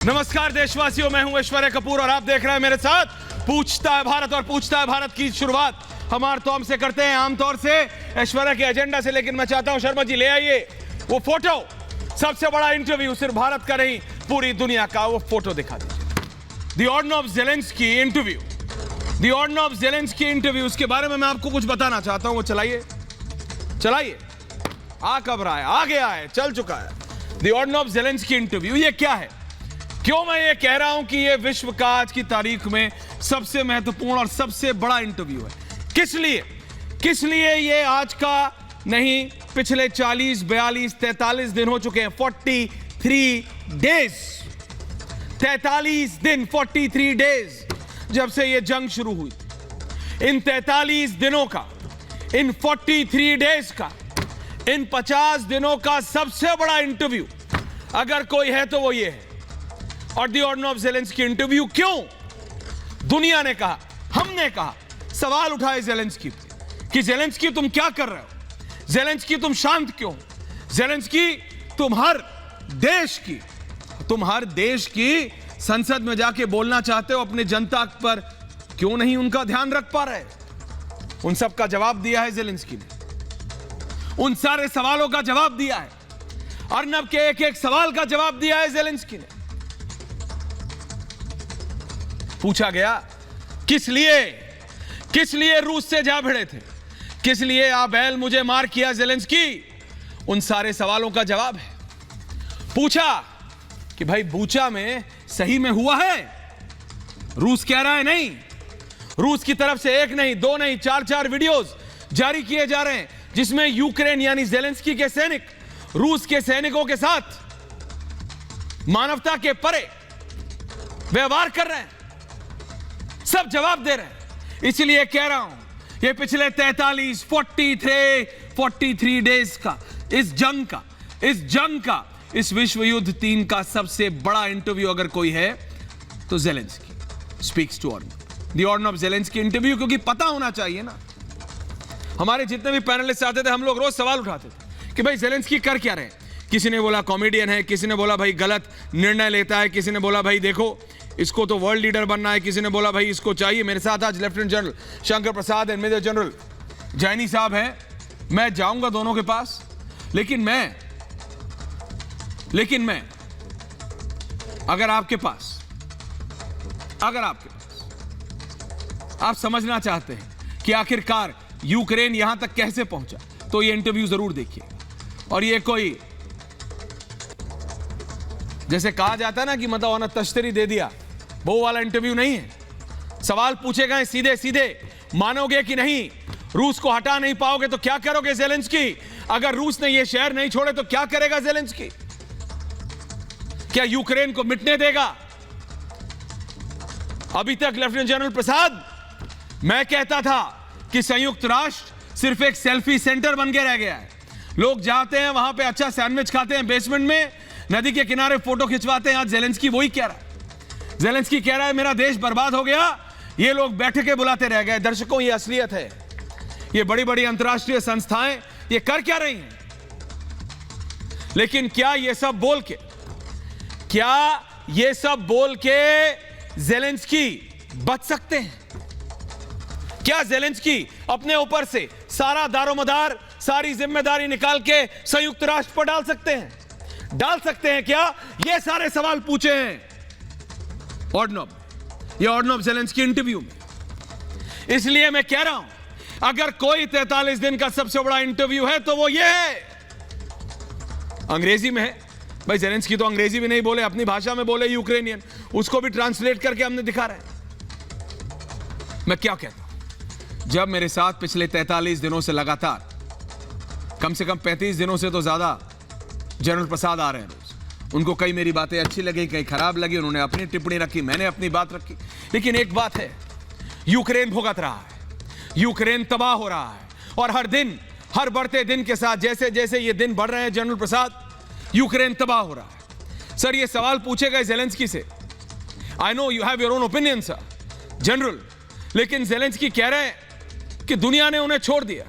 नमस्कार देशवासियों, मैं हूं ऐश्वर्या कपूर और आप देख रहे हैं मेरे साथ पूछता है भारत। और पूछता है भारत की शुरुआत हम आमतौर से करते हैं, आमतौर से ऐश्वर्या के एजेंडा से, लेकिन मैं चाहता हूं शर्मा जी ले आइए वो फोटो। सबसे बड़ा इंटरव्यू सिर्फ भारत का नहीं, पूरी दुनिया का। वो फोटो दिखा दीजिए। The order of Zelensky interview, the order of Zelensky interview, उसके बारे में मैं आपको कुछ बताना चाहता हूं। वो चलाइए चलाइए। आ कब रहा है? आ गया है, चल चुका है। The order of Zelensky interview, ये क्या है? क्यों मैं ये कह रहा हूं कि ये विश्व का आज की तारीख में सबसे महत्वपूर्ण और सबसे बड़ा इंटरव्यू है? किस लिए ये आज का नहीं, पिछले 40, 42, 43 दिन हो चुके हैं। 43 डेज, 43 दिन, 43 डेज जब से ये जंग शुरू हुई। इन 43 दिनों का, इन 43 डेज का, इन 50 दिनों का सबसे बड़ा इंटरव्यू अगर कोई है तो वो ये है। और the order of Zelensky interview क्यों? दुनिया ने कहा, हमने कहा, सवाल उठाए ज़ेलेंस्की कि ज़ेलेंस्की तुम क्या कर रहे हो? ज़ेलेंस्की तुम शांत क्यों? ज़ेलेंस्की तुम हर देश की संसद में जाके बोलना चाहते हो, अपनी जनता पर क्यों नहीं उनका ध्यान रख पा रहे? उन सब का जवाब दिया है ज़ेलेंस्की ने, उन सारे सवालों का जवाब दिया है। अर्नब के एक एक सवाल का जवाब दिया है ज़ेलेंस्की ने। पूछा गया किस लिए रूस से जा भिड़े थे, किस लिए आबेल मुझे मार किया ज़ेलेंस्की? उन सारे सवालों का जवाब है। पूछा कि भाई बूचा में सही में हुआ है? रूस कह रहा है नहीं। रूस की तरफ से एक नहीं, दो नहीं, 4 वीडियोस जारी किए जा रहे हैं जिसमें यूक्रेन यानी ज़ेलेंस्की के सैनिक रूस के सैनिकों के साथ मानवता के परे व्यवहार कर रहे हैं, सब जवाब दे रहे हैं। इसलिए कह रहा हूं, ये पिछले 43 डेज का, इस जंग का, इस विश्व युद्ध 3 का सबसे बड़ा इंटरव्यू अगर कोई है तो Zelensky speaks to order, the order of Zelensky interview. क्योंकि पता होना चाहिए ना, हमारे जितने भी पैनलिस्ट आते थे हम लोग रोज सवाल उठाते थे कि भाई ज़ेलेंस्की कर क्या रहे हैं। किसी ने बोला कॉमेडियन है, किसी ने बोला भाई गलत निर्णय लेता है, किसी ने बोला भाई देखो इसको तो वर्ल्ड लीडर बनना है, किसी ने बोला भाई इसको चाहिए। मेरे साथ आज lieutenant general Shankar Prasad and major general Jaini साहब हैं। मैं जाऊंगा दोनों के पास, लेकिन मैं अगर आपके पास आप समझना चाहते हैं कि आखिरकार यूक्रेन यहां तक कैसे पहुंचा, तो ये इंटरव्यू जरूर देखिए। और ये कोई जैसे कहा जाता है ना कि मतलब उन्होंने तश्तरी दे दिया, वो वाला इंटरव्यू नहीं है। सवाल पूछे गए सीधे सीधे, मानोगे कि नहीं? रूस को हटा नहीं पाओगे तो क्या करोगे ज़ेलेंस्की? अगर रूस ने ये शहर नहीं छोड़े तो क्या करेगा ज़ेलेंस्की? क्या यूक्रेन को मिटने देगा? अभी तक लेफ्टिनेंट जनरल प्रसाद, मैं कहता था कि संयुक्त राष्ट्र सिर्फ एक सेल्फी सेंटर बन के रह गया है। लोग जाते हैं वहां पे अच्छा सैंडविच खाते हैं, बेसमेंट में नदी के किनारे फोटो खिंचवाते हैं। आज ज़ेलेंस्की वही कह रहा है। ज़ेलेंस्की कह रहा है मेरा देश बर्बाद हो गया, ये लोग बैठ के बुलाते रह गए। दर्शकों, ये असलियत है। ये बड़ी बड़ी अंतर्राष्ट्रीय संस्थाएं ये कर क्या रही हैं? लेकिन क्या ये सब बोल के ज़ेलेंस्की बच सकते हैं? क्या ज़ेलेंस्की अपने ऊपर से सारा दारोमदार, सारी जिम्मेदारी निकाल के संयुक्त राष्ट्र पर डाल सकते हैं क्या? ये सारे सवाल पूछे हैं ऑर्डर ऑफ ज़ेलेंस्की इंटरव्यू में। इसलिए मैं कह रहा हूं, अगर कोई 43 दिन का सबसे बड़ा इंटरव्यू है तो वो ये है। अंग्रेजी में है भाई, ज़ेलेंस्की तो अंग्रेजी भी नहीं बोले, अपनी भाषा में बोले यूक्रेनियन, उसको भी ट्रांसलेट करके हमने दिखा रहे हैं। मैं क्या कहता हूं, जब मेरे साथ पिछले 43 दिनों से लगातार, कम से कम 35 दिनों से तो ज्यादा जनरल प्रसाद आ रहे हैं रोज, उनको कई मेरी बातें अच्छी लगी, कई खराब लगी, उन्होंने अपनी टिप्पणी रखी, मैंने अपनी बात रखी। लेकिन एक बात है, यूक्रेन भुगत रहा है, यूक्रेन तबाह हो रहा है। और हर बढ़ते दिन के साथ, जैसे जैसे ये दिन बढ़ रहे हैं जनरल प्रसाद, यूक्रेन तबाह हो रहा है। सर, ये सवाल पूछे गए ज़ेलेंस्की से। I know you have your own opinion sir general, लेकिन ज़ेलेंस्की कह रहे हैं कि दुनिया ने उन्हें छोड़ दिया।